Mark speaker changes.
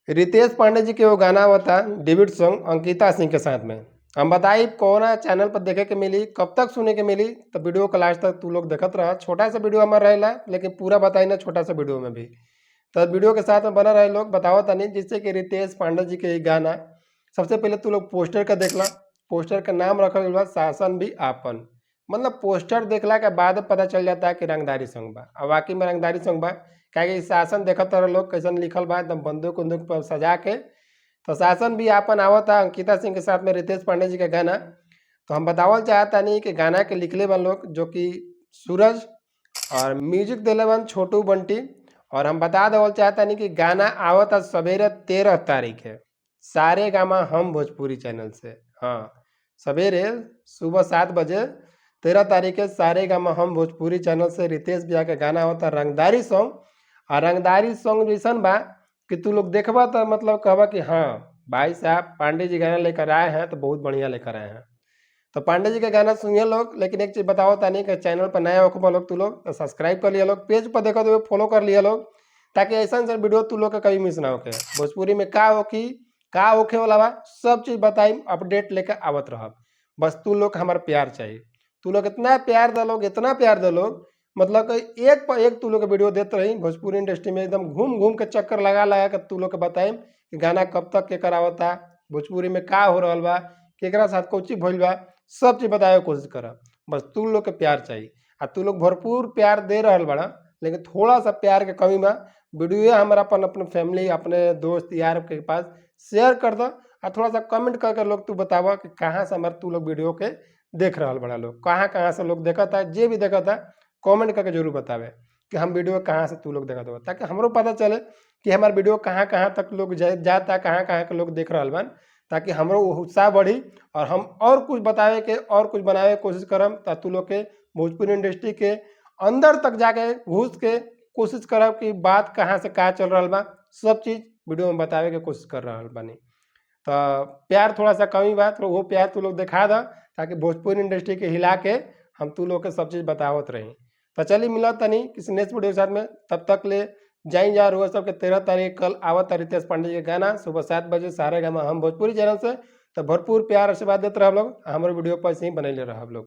Speaker 1: रितेश पांडे जी के वो गाना हुआ था डेब्यूट सॉन्ग अंकिता सिंह के साथ में। हम बताई कौन चैनल पर देखे के मिली, कब तक सुने के मिली, तो वीडियो को लास्ट तक तू लोग देखत रहा। छोटा सा वीडियो हमारा रहेला, लेकिन पूरा बताई ना छोटा सा वीडियो में भी। तो वीडियो के साथ में बना रहे लोग, बताओ तनी जिससे कि रितेश पांडे जी के ये गाना सबसे पहले तू लोग पोस्टर का देखला। पोस्टर का नाम रखल बा शासन भी आपन। मतलब पोस्टर देखला के बाद पता चल जाता है कि रंगदारी सॉन्ग बा। अब वाकई में रंगदारी सॉन्ग बा, क्या शासन देखत रहे लोग कैसन लिखल बा, एकदम बंदूक उंदूक पर सजा के। तो शासन भी आपन आवत था अंकिता सिंह के साथ में रितेश पांडे जी का गाना। तो हम बतावल चाहता नहीं कि गाना के लिखले बन लोग जो कि सूरज, और म्यूजिक दिले बन छोटू बंटी। और हम बता देवल चाहता नहीं कि गाना आवत आज सवेरे 13 तारीख है सारे गामा हम भोजपुरी चैनल से। हाँ, सवेरे सुबह 7 बजे 13 तारीख है सारे गामा हम भोजपुरी चैनल से रितेश भैया का गाना होता रंगदारी सॉन्ग। और रंगदारी सॉन्ग जैसन बा कि तू लोग देखबा तो मतलब कहबा कि हाँ भाई साहब पांडे जी गाना लेकर आए हैं तो बहुत बढ़िया लेकर आए हैं। तो पांडे जी का गाना सुनिए लोग। लेकिन एक चीज़ बताओ तानी कि चैनल पर नया होकर लोग तू लोग तो सब्सक्राइब कर लिया लोग, पेज पर देखो तो फॉलो कर लिया लोग, ताकि ऐसा वीडियो तू लोग का कभी मिस ना होके। भोजपुरी में का होखे वाला बा सब चीज़ बताई, अपडेट लेकर आवत रह। बस तू लोग हमारा प्यार चाहिए। तू लोग इतना प्यार दे लोग, इतना प्यार दे लोग, मतलब कि एक पर एक तू लोग वीडियो देते रही। भोजपुरी इंडस्ट्री में एकदम घूम घूम के चक्कर लगा कर तू लोग के बताई कि गाना कब तक के करावता, भोजपुरी में का हो रहा बा, केकरा साथ कोची भइल बा, सब चीज़ बतावे के कोशिश कर। बस तू लोग के प्यार चाहिए। आ तू लोग भरपूर प्यार दे रहा बड़ा, लेकिन थोड़ा सा प्यार के कमी बा। वीडियो हमारा अपन अपने फैमिली अपने दोस्त यार के पास शेयर कर दो। और थोड़ा सा कमेंट करके लोग तू बतावा कि कहाँ से हमारे तू लोग वीडियो के देख रहा बड़ा लोग, कहाँ कहाँ से लोग देखा था, जे भी देखा था कमेंट करके जरूर बतावे कि हम वीडियो कहाँ से तू लोग देखा था, ताकि हमरो पता चले कि हमारे वीडियो कहाँ कहाँ तक लोग जाता, कहाँ कहाँ के लोग देख रहा बन, ताकि हमरो उत्साह बढ़ी और हम और कुछ बतावे के और कुछ बनावे के कोशिश करम। ताकि तू लोग के भोजपुरी इंडस्ट्री के अंदर तक जाके घुस के कोशिश करब कि बात कहाँ से कहाँ चल रहा बा, सब चीज़ वीडियो में बतावे के कोशिश कर रहा बानी। तो प्यार थोड़ा सा कमी बा, तो वो प्यार तू लोग दिखा दा, ताकि भोजपुरी इंडस्ट्री के हिला के हम तू लोग के सब चीज़ बतावत रही। तो चलिए मिला तनी किसी नेक्स्ट वीडियो के साथ में, तब तक ले जाई जा रहा सब के 13 तारीख कल आवत रितेश पांडे जी का गाना सुबह 7 बजे सारे गामा हम भोजपुरी चैनल से। तो भरपूर प्यार आशीर्वाद देते रह लोग, हमारे वीडियो पर ऐसे ही बने रहा लोग।